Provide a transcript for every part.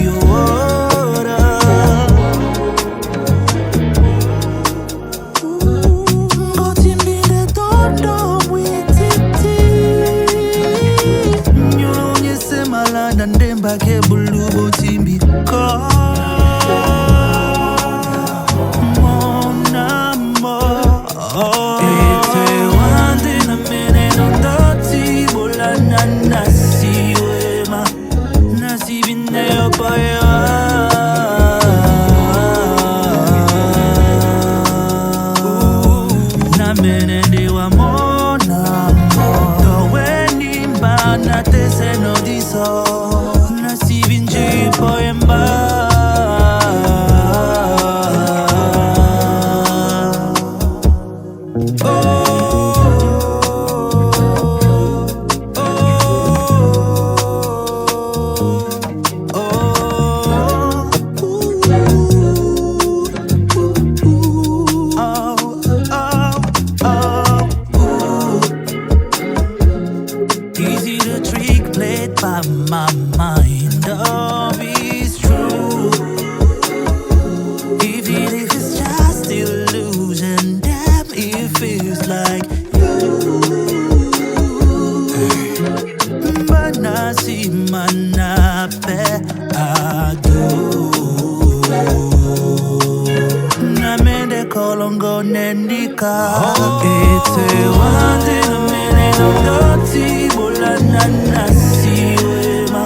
ora. Timbi de tondo mwititi. Ńolo ńèsè landa ndemba ke bulu timbi ko. Mon amour. Mènè ndoti bola nasi wéma nasi bine opaya na mènè dewa mon amour do wenimba na tese no diso nasi binji poemba. Easy to trick played by my mind, it's true. Even if it's just illusion, damn, it feels like you. But I see my nape, I do. Na mende kolongo nendika. It's a one mènè ndoti bola nasi wéma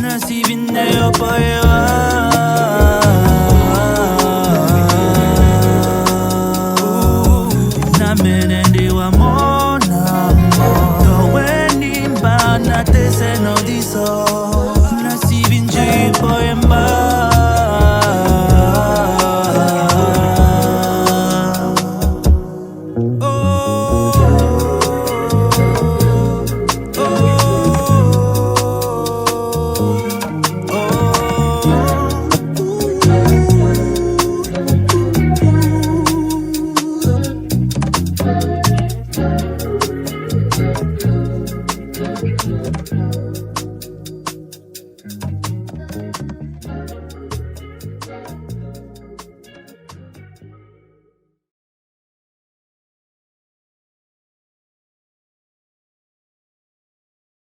nasi bine opaya na mènè dewa mon amour do wenimba na tese no diso